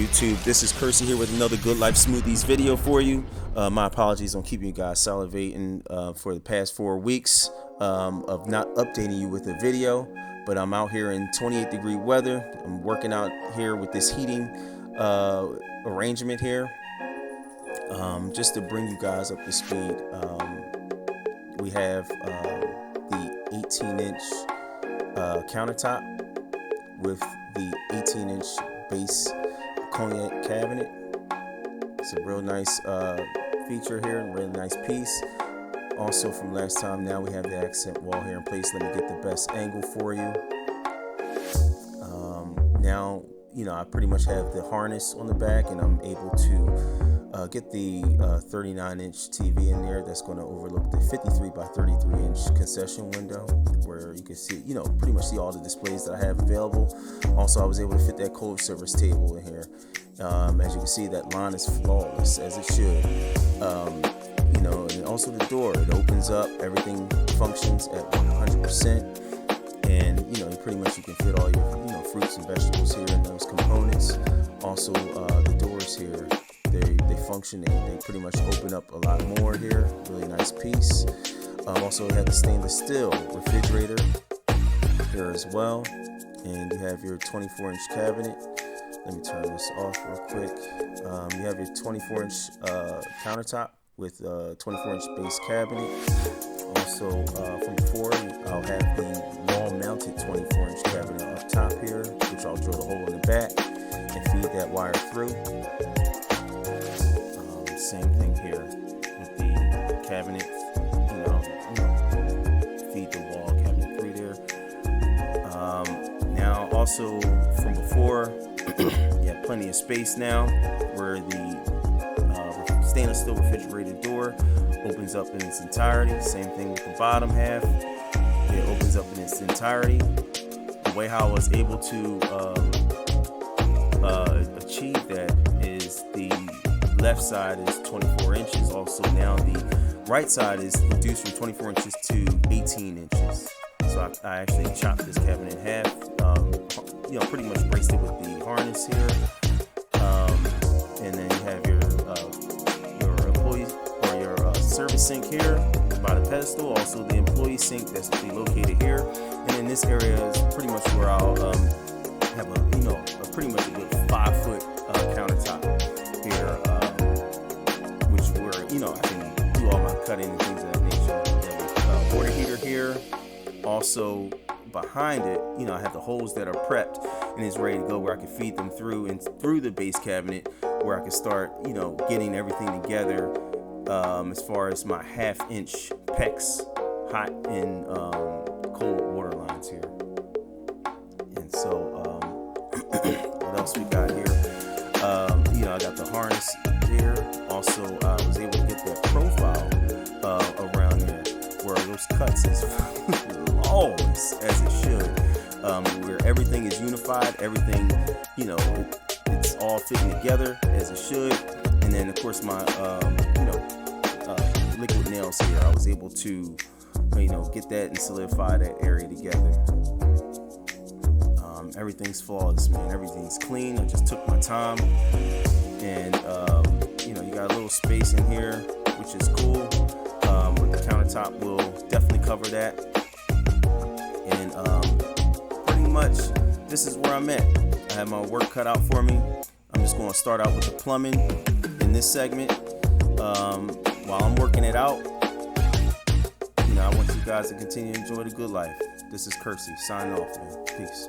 YouTube? This is Kersey here with another Guud Lyfe Smoothies video for you. My apologies on keeping you guys salivating for the past 4 weeks of not updating you with a video, but I'm out here in 28-degree weather. I'm working out here with this heating arrangement here, just to bring you guys up to speed. We have the 18-inch countertop with the 18-inch base cognac cabinet. It's a real nice feature here, a really nice piece. Also from last time, now we have the accent wall here in place. Let me get the best angle for you. Now, I pretty much have the harness on the back, and I'm able to get the 39-inch TV in there that's going to overlook the 53 by 33-inch concession window, where you can see, pretty much see all the displays that I have available. Also, I was able to fit that cold service table in here. As you can see, that line is flawless, as it should. And also the door, it opens up, everything functions at 100%. And, pretty much you can fit all your, fruits and vegetables here in those components. Also, the doors here, they function, they pretty much open up a lot more here. Really nice piece. Also, you have the stainless steel refrigerator here as well. And you have your 24-inch cabinet. Let me turn this off real quick. You have your 24-inch countertop with a 24-inch base cabinet. Also, from before, I'll have the wall-mounted 24-inch cabinet up top here, which I'll drill a hole in the back and feed that wire through. Same thing here with the cabinet. Feed the wall cabinet through there. Now, also from before, you have plenty of space now, where the stainless steel refrigerator door opens up in its entirety. Same thing with the bottom half. It opens up in its entirety. The way how I was able to achieve that is the left side is 24 inches. Also now the right side is reduced from 24 inches to 18 inches. So I actually chopped this cabinet in half. Pretty much braced it with the harness here. And then you have your employee or your service sink here by the pedestal. Also the employee sink that's located here. And in this area is pretty much where I'll have a pretty much a good 5-foot countertop here, which where I can do all my cutting and things of that nature. Water heater here. Also behind it, I have the holes that are prepped and is ready to go, where I can feed them through and through the base cabinet, where I can start, getting everything together as far as my 1/2-inch PEX hot and cold water lines here. And so, what else we got here? I got the harness here. Also, I was able to get that profile around there, where those cuts is flawless, as it should, where everything is unified, everything, it's all fitting together as it should. And then, of course, my, liquid nails here, I was able to, get that and solidify that area together. Everything's flawless, man. Everything's clean. I just took my time. And, you got a little space in here, which is cool. But the countertop will definitely cover that. And pretty much, this is where I'm at. I have my work cut out for me. I'm just going to start out with the plumbing in this segment. While I'm working it out, I want you guys to continue to enjoy the good life. This is Kersey, signing off, man. Peace.